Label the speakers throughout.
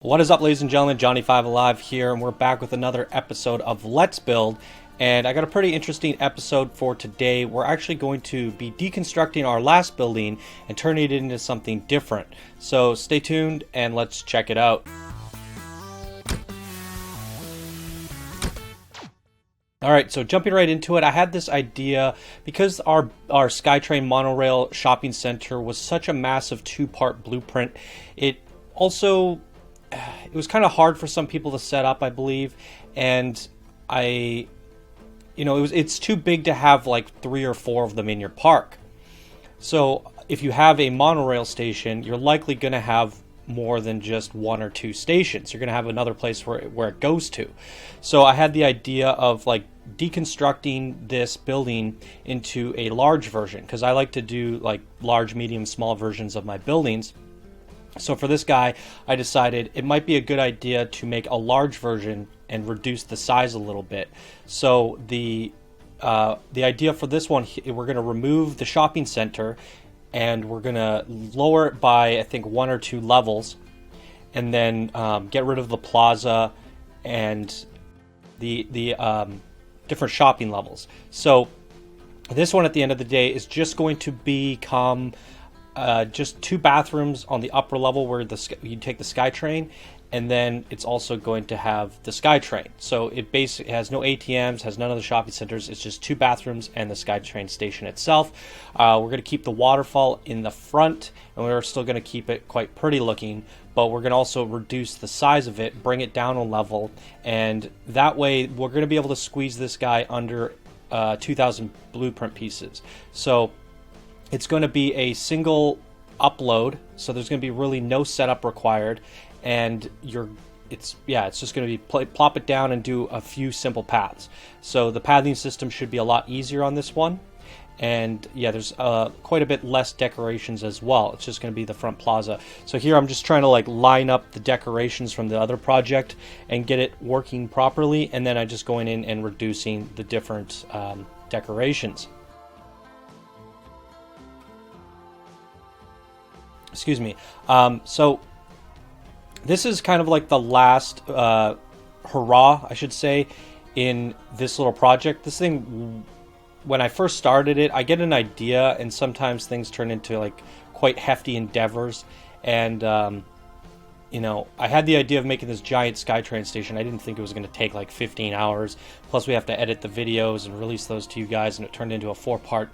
Speaker 1: What is up, ladies and gentlemen? Johnny5 Alive here, and we're back with another episode of Let's Build. And I got a pretty interesting episode for today. We're actually going to be deconstructing our last building and turning it into something different. So stay tuned and let's check it out. Alright, so jumping right into it, I had this idea because our SkyTrain Monorail Shopping Center was such a massive two-part blueprint. It was kind of hard for some people to set up, I believe, and it's too big to have like 3 or 4 of them in your park. So if you have a monorail station, you're likely going to have more than just 1 or 2 stations. You're going to have another place where it goes to. So I had the idea of like deconstructing this building into a large version, because I like to do like large, medium, small versions of my buildings. So for this guy, I decided it might be a good idea to make a large version and reduce the size a little bit. So the idea for this one, we're going to remove the shopping center and we're going to lower it by, I think, 1 or 2 levels, and then get rid of the plaza and the different shopping levels. So this one at the end of the day is just going to become just 2 bathrooms on the upper level where you take the SkyTrain, and then it's also going to have the SkyTrain. So it basically has no ATMs, has none of the shopping centers. It's just 2 bathrooms and the SkyTrain station itself. We're going to keep the waterfall in the front, and we're still going to keep it quite pretty looking, but we're going to also reduce the size of it, bring it down a level, and that way we're going to be able to squeeze this guy under 2,000 blueprint pieces. So it's going to be a single upload, so there's going to be really no setup required, and it's just going to be plop it down and do a few simple paths. So the pathing system should be a lot easier on this one, and yeah, there's quite a bit less decorations as well. It's just going to be the front plaza. So here I'm just trying to like line up the decorations from the other project and get it working properly, and then I'm just going in and reducing the different decorations. Excuse me. So this is kind of like the last hurrah, I should say, in this little project. This thing, when I first started it, I get an idea, and sometimes things turn into like quite hefty endeavors. And I had the idea of making this giant SkyTrain station. I didn't think it was going to take like 15 hours. Plus, we have to edit the videos and release those to you guys, and it turned into a 4-part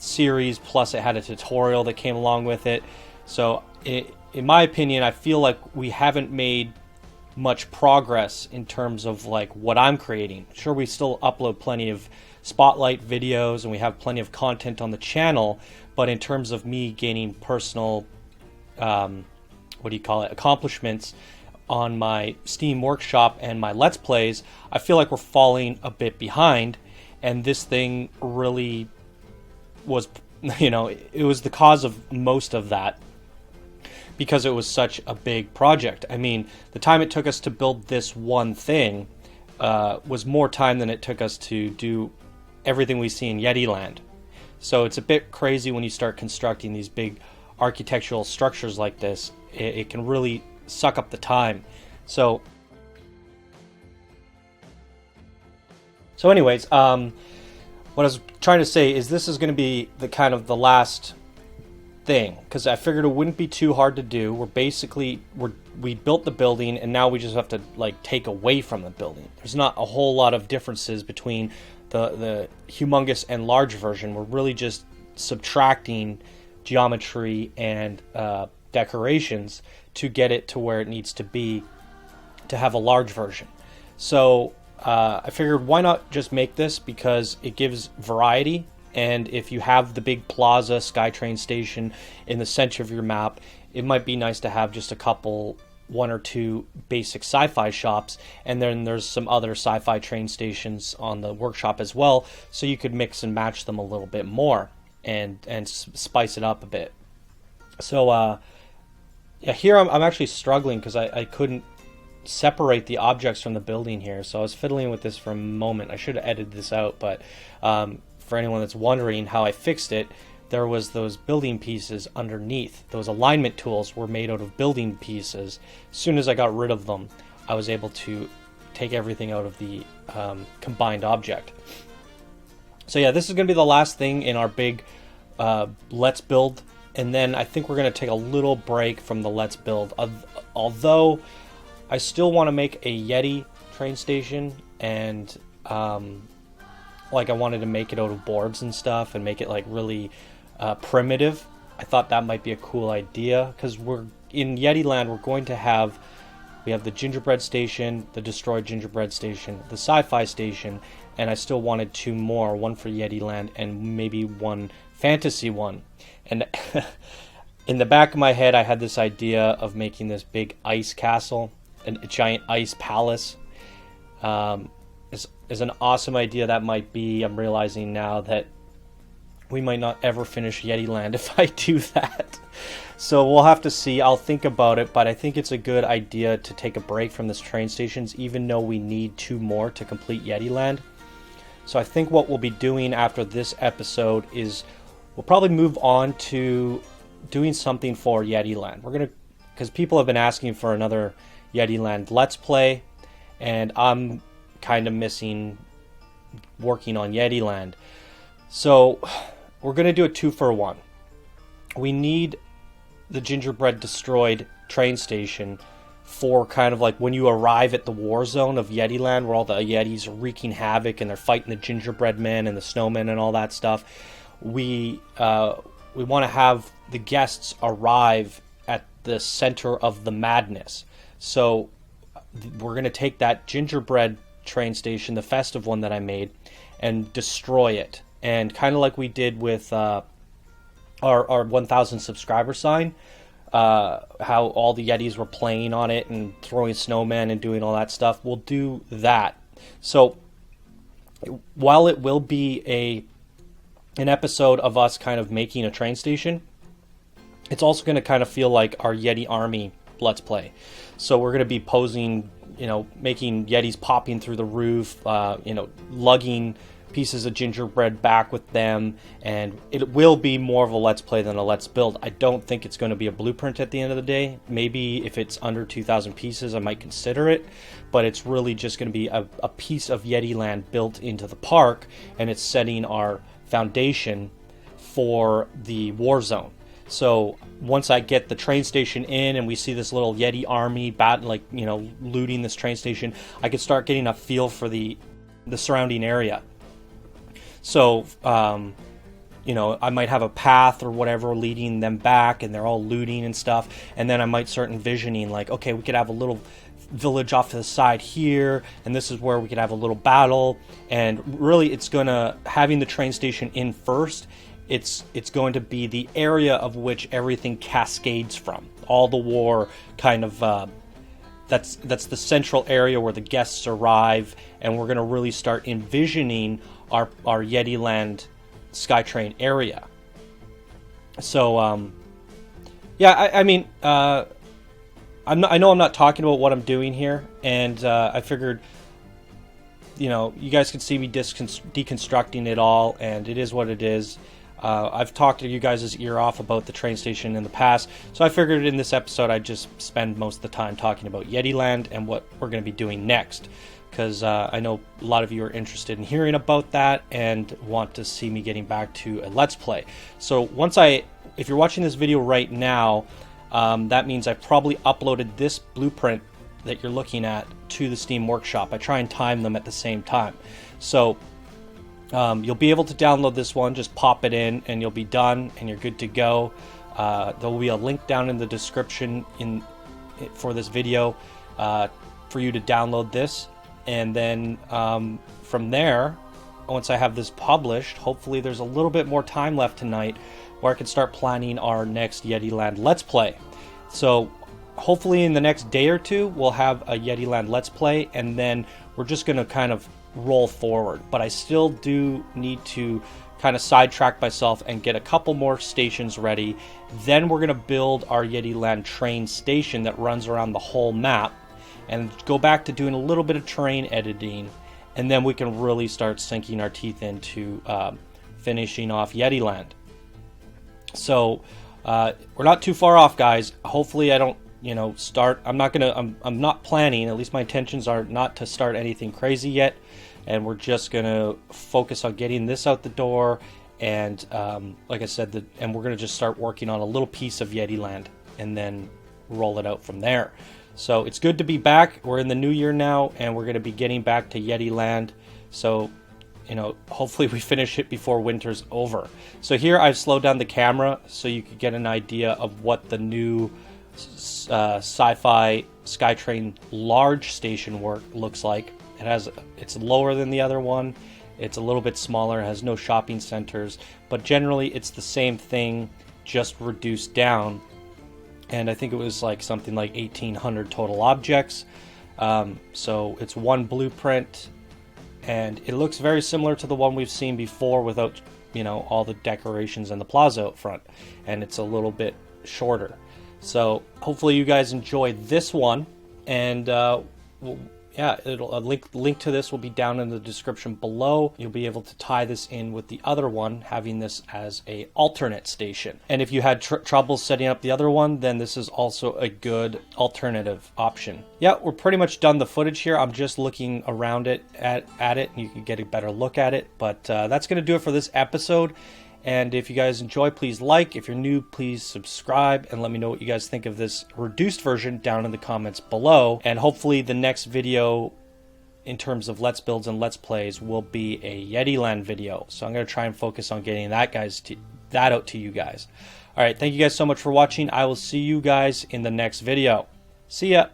Speaker 1: series, plus it had a tutorial that came along with it. So in my opinion, I feel like we haven't made much progress in terms of like what I'm creating. Sure, we still upload plenty of spotlight videos and we have plenty of content on the channel, but in terms of me gaining personal accomplishments on my Steam Workshop and my Let's Plays, I feel like we're falling a bit behind, and this thing really was, it was the cause of most of that, because it was such a big project. I mean, the time it took us to build this one thing was more time than it took us to do everything we see in Yeti Land. So it's a bit crazy when you start constructing these big architectural structures like this. It can really suck up the time. So anyways, what I was trying to say is this is going to be the kind of the last thing, because I figured it wouldn't be too hard to do. We built the building, and now we just have to like take away from the building. There's not a whole lot of differences between the humongous and large version. We're really just subtracting geometry and decorations to get it to where it needs to be to have a large version. So I figured, why not just make this, because it gives variety, and if you have the big plaza SkyTrain station in the center of your map, it might be nice to have just a couple, 1 or 2 basic sci-fi shops, and then there's some other sci-fi train stations on the workshop as well, so you could mix and match them a little bit more and spice it up a bit. So here I'm actually struggling because I couldn't separate the objects from the building here, so I was fiddling with this for a moment. I should have edited this out, but for anyone that's wondering how I fixed it, there was those building pieces underneath. Those alignment tools were made out of building pieces. As soon as I got rid of them, I was able to take everything out of the combined object. So yeah, this is going to be the last thing in our big Let's Build, and then I think we're going to take a little break from the Let's Build. Although I still want to make a Yeti train station, and like I wanted to make it out of boards and stuff and make it like really primitive. I thought that might be a cool idea, because we're in Yeti Land. We have the gingerbread station, the destroyed gingerbread station, the sci-fi station, and I still wanted 2 more, one for Yeti Land and maybe one fantasy one. And in the back of my head, I had this idea of making this big ice castle, a giant ice palace. Is an awesome idea that might be. I'm realizing now that we might not ever finish Yeti Land if I do that. So we'll have to see. I'll think about it, but I think it's a good idea to take a break from this train stations, even though we need 2 more to complete Yeti Land. So I think what we'll be doing after this episode is we'll probably move on to doing something for Yeti Land. Because people have been asking for another Yeti Land Let's Play, and I'm kind of missing working on Yeti Land. So we're going to do a 2-for-1. We need the gingerbread destroyed train station for kind of like when you arrive at the war zone of Yeti Land, where all the Yetis are wreaking havoc and they're fighting the gingerbread men and the snowmen and all that stuff. We want to have the guests arrive at the center of the madness. So we're going to take that gingerbread train station, the festive one that I made, and destroy it. And kind of like we did with our 1,000 subscriber sign, how all the Yetis were playing on it and throwing snowmen and doing all that stuff, we'll do that. So while it will be an episode of us kind of making a train station, it's also going to kind of feel like our Yeti army Let's Play. So we're going to be posing, making Yetis popping through the roof, lugging pieces of gingerbread back with them, and it will be more of a Let's Play than a Let's Build. I don't think it's going to be a blueprint at the end of the day. Maybe if it's under 2,000 pieces, I might consider it, but it's really just going to be a piece of Yeti Land built into the park, and it's setting our foundation for the war zone. So once I get the train station in and we see this little Yeti army looting this train station, I could start getting a feel for the surrounding area. So, I might have a path or whatever leading them back, and they're all looting and stuff. And then I might start envisioning, like, okay, we could have a little village off to the side here, and this is where we could have a little battle. And really, having the train station in first, it's going to be the area of which everything cascades from. All the war kind of... That's the central area where the guests arrive, and we're going to really start envisioning our Yeti Land SkyTrain area. So, I know I'm not talking about what I'm doing here, and I figured, you guys can see me deconstructing it all, and it is what it is. I've talked to you guys' ear off about the train station in the past, so I figured in this episode I'd just spend most of the time talking about Yeti Land and what we're going to be doing next, because I know a lot of you are interested in hearing about that and want to see me getting back to a Let's Play. So if you're watching this video right now, that means I probably uploaded this blueprint that you're looking at to the Steam Workshop. I try and time them at the same time. So you'll be able to download this one, just pop it in, and you'll be done, and you're good to go. There will be a link down in the description for this video for you to download this. And then from there, once I have this published, hopefully there's a little bit more time left tonight where I can start planning our next Yeti Land Let's Play. So hopefully in the next day or two, we'll have a Yeti Land Let's Play, and then we're just going to kind of roll forward. But I still do need to kind of sidetrack myself and get a couple more stations ready. Then we're going to build our Yeti Land train station that runs around the whole map, and go back to doing a little bit of terrain editing, and then we can really start sinking our teeth into finishing off Yeti Land. So we're not too far off, guys. Hopefully I don't, start. I'm not planning, at least my intentions are not to start anything crazy yet. And we're just going to focus on getting this out the door. And like I said, and we're going to just start working on a little piece of Yeti Land and then roll it out from there. So it's good to be back. We're in the new year now, and we're going to be getting back to Yeti Land. So, hopefully we finish it before winter's over. So here I've slowed down the camera so you could get an idea of what the new Sci-fi Skytrain large station looks like. It's lower than the other one. It's a little bit smaller, has no shopping centers, but generally it's the same thing, just reduced down. And I think it was like something like 1,800 total objects. So it's one blueprint, and it looks very similar to the one we've seen before without, all the decorations and the plaza out front. And it's a little bit shorter. So hopefully you guys enjoy this one, and a link to this will be down in the description below. You'll be able to tie this in with the other one, having this as a alternate station. And if you had trouble setting up the other one, then this is also a good alternative option. Yeah, we're pretty much done the footage here. I'm just looking around it at it, and you can get a better look at it. But that's going to do it for this episode. And if you guys enjoy, please like. If you're new, please subscribe, and let me know what you guys think of this reduced version down in the comments below. And hopefully the next video in terms of Let's Builds and Let's Plays will be a Yeti Land video. So I'm going to try and focus on getting that out to you guys. All right, thank you guys so much for watching. I will see you guys in the next video. See ya.